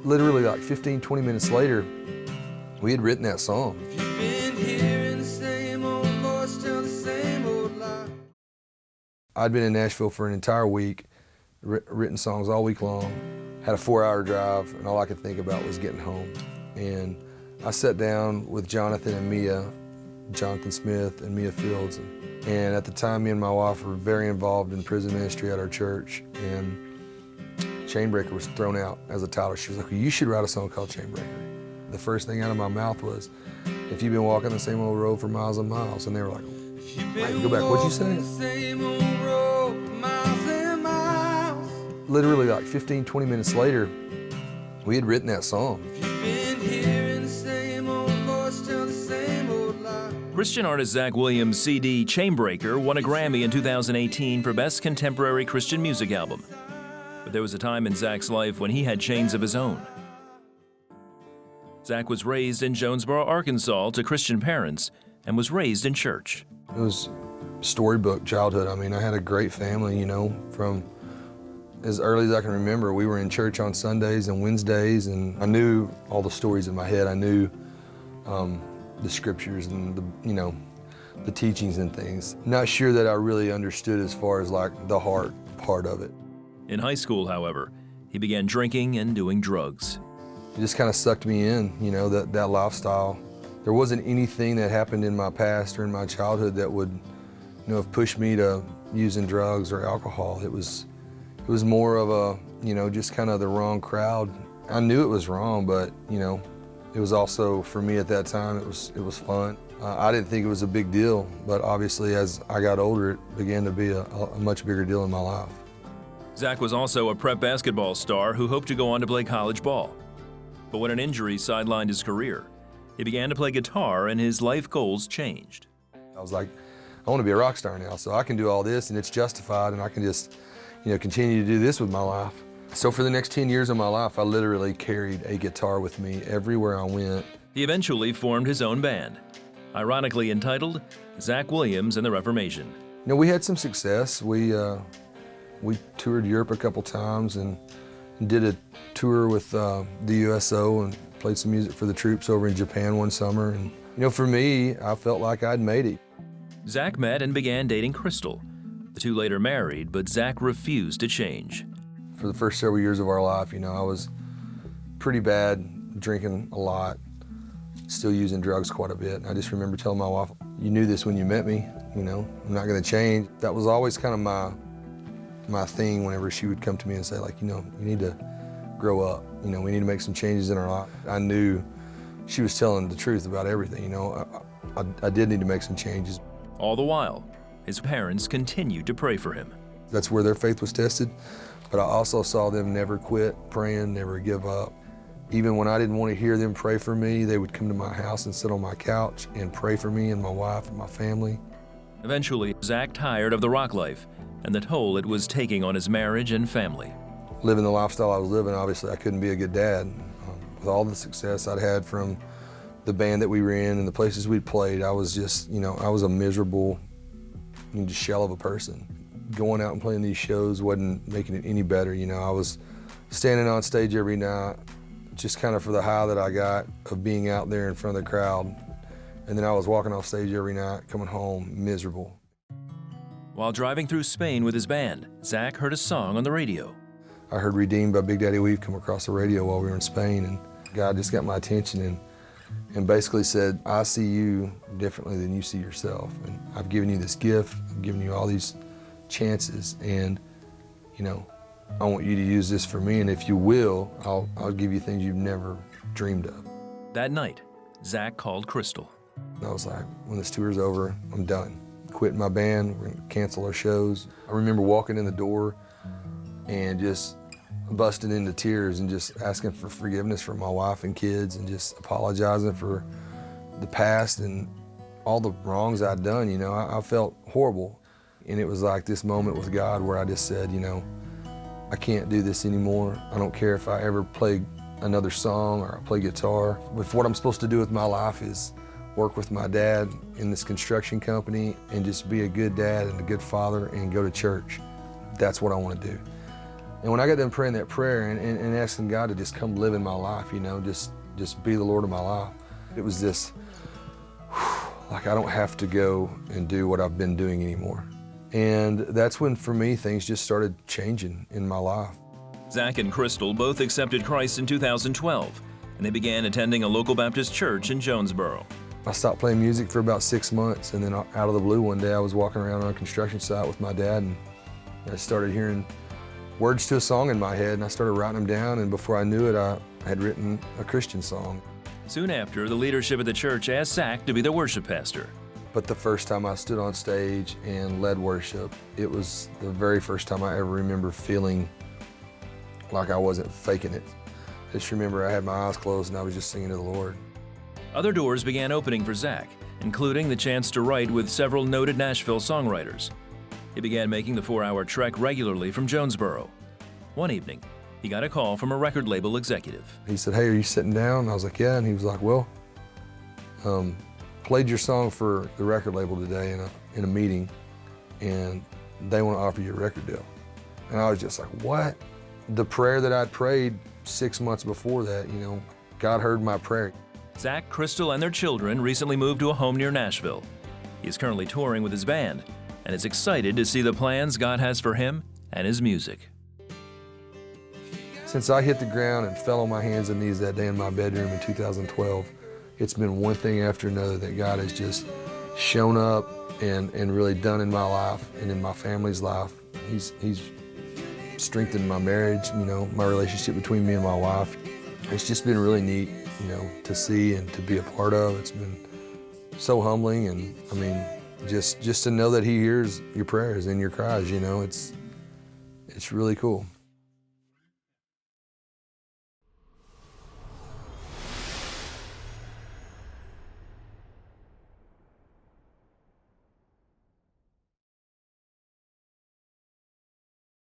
Literally like 15, 20 minutes later, we had written that song. I'd been in Nashville for an entire week, written songs all week long, had a 4-hour drive, and all I could think about was getting home. And I sat down with Jonathan and Mia, Jonathan Smith and Mia Fields. And at the time, me and my wife were very involved in prison ministry at our church, and Chainbreaker was thrown out as a title. She was like, well, you should write a song called Chainbreaker. The first thing out of my mouth was, if you've been walking the same old road for miles and miles. And they were like, wait, go back, what'd you say? Literally like 15, 20 minutes later, we had written that song. Christian artist Zach Williams' CD, Chainbreaker, won a Grammy in 2018 for Best Contemporary Christian Music Album. But there was a time in Zach's life when he had chains of his own. Zach was raised in Jonesboro, Arkansas, to Christian parents, and was raised in church. It was storybook childhood. I mean, I had a great family, you know, from as early as I can remember. We were in church on Sundays and Wednesdays, and I knew all the stories in my head. I knew the scriptures and the teachings and things. Not sure that I really understood as far as like the heart part of it. In high school, however, he began drinking and doing drugs. It just kind of sucked me in, you know, that lifestyle. There wasn't anything that happened in my past or in my childhood that would, you know, have pushed me to using drugs or alcohol. It was more of a, you know, just kind of the wrong crowd. I knew it was wrong, but, you know, it was also, for me at that time, it was fun. I didn't think it was a big deal, but obviously as I got older, it began to be a much bigger deal in my life. Zach was also a prep basketball star who hoped to go on to play college ball. But when an injury sidelined his career, he began to play guitar and his life goals changed. I was like, I want to be a rock star now, so I can do all this and it's justified, and I can just, you know, continue to do this with my life. So for the next 10 years of my life, I literally carried a guitar with me everywhere I went. He eventually formed his own band, ironically entitled Zach Williams and the Reformation. You know, we had some success. We toured Europe a couple times and did a tour with the USO and played some music for the troops over in Japan one summer. And, you know, for me, I felt like I'd made it. Zach met and began dating Crystal. The two later married, but Zach refused to change. For the first several years of our life, you know, I was pretty bad, drinking a lot, still using drugs quite a bit. And I just remember telling my wife, you knew this when you met me, you know, I'm not gonna change. That was always kind of my thing whenever she would come to me and say, like, you know, you need to grow up. You know, we need to make some changes in our life. I knew she was telling the truth about everything, you know. I did need to make some changes. All the while, his parents continued to pray for him. That's where their faith was tested, but I also saw them never quit praying, never give up. Even when I didn't want to hear them pray for me, they would come to my house and sit on my couch and pray for me and my wife and my family. Eventually, Zach tired of the rock life and the toll it was taking on his marriage and family. Living the lifestyle I was living, obviously I couldn't be a good dad. With all the success I'd had from the band that we were in and the places we'd played, I was just, you know, I was a miserable, just shell of a person. Going out and playing these shows wasn't making it any better, you know. I was standing on stage every night, just kind of for the high that I got of being out there in front of the crowd. And then I was walking off stage every night, coming home miserable. While driving through Spain with his band, Zach heard a song on the radio. I heard Redeemed by Big Daddy Weave come across the radio while we were in Spain, and God just got my attention and basically said, I see you differently than you see yourself. And I've given you this gift, I've given you all these chances, and, you know, I want you to use this for me, and if you will, I'll give you things you've never dreamed of. That night, Zach called Crystal. And I was like, when this tour's over, I'm done. Quitting my band, we're gonna cancel our shows. I remember walking in the door and just busting into tears and just asking for forgiveness for my wife and kids and just apologizing for the past and all the wrongs I'd done, you know. I felt horrible. And it was like this moment with God where I just said, you know, I can't do this anymore. I don't care if I ever play another song or I play guitar. If what I'm supposed to do with my life is work with my dad in this construction company and just be a good dad and a good father and go to church, that's what I want to do. And when I got done praying that prayer and asking God to just come live in my life, you know, just be the Lord of my life, it was this, like I don't have to go and do what I've been doing anymore. And that's when, for me, things just started changing in my life. Zach and Crystal both accepted Christ in 2012, and they began attending a local Baptist church in Jonesboro. I stopped playing music for about 6 months, and then out of the blue one day I was walking around on a construction site with my dad, and I started hearing words to a song in my head, and I started writing them down, and before I knew it, I had written a Christian song. Soon after, the leadership of the church asked Zach to be their worship pastor. But the first time I stood on stage and led worship, it was the very first time I ever remember feeling like I wasn't faking it. I just remember I had my eyes closed and I was just singing to the Lord. Other doors began opening for Zach, including the chance to write with several noted Nashville songwriters. He began making the 4-hour trek regularly from Jonesboro. One evening, he got a call from a record label executive. He said, "Hey, are you sitting down?" And I was like, "Yeah." And he was like, "Well, played your song for the record label today in a meeting, and they want to offer you a record deal." And I was just like, what? The prayer that I'd prayed 6 months before that, you know, God heard my prayer. Zach, Crystal, and their children recently moved to a home near Nashville. He is currently touring with his band and is excited to see the plans God has for him and his music. Since I hit the ground and fell on my hands and knees that day in my bedroom in 2012, it's been one thing after another that God has just shown up and really done in my life and in my family's life. He's strengthened my marriage, you know, my relationship between me and my wife. It's just been really neat, you know, to see and to be a part of. It's been so humbling, and I mean, just to know that He hears your prayers and your cries, you know, it's really cool.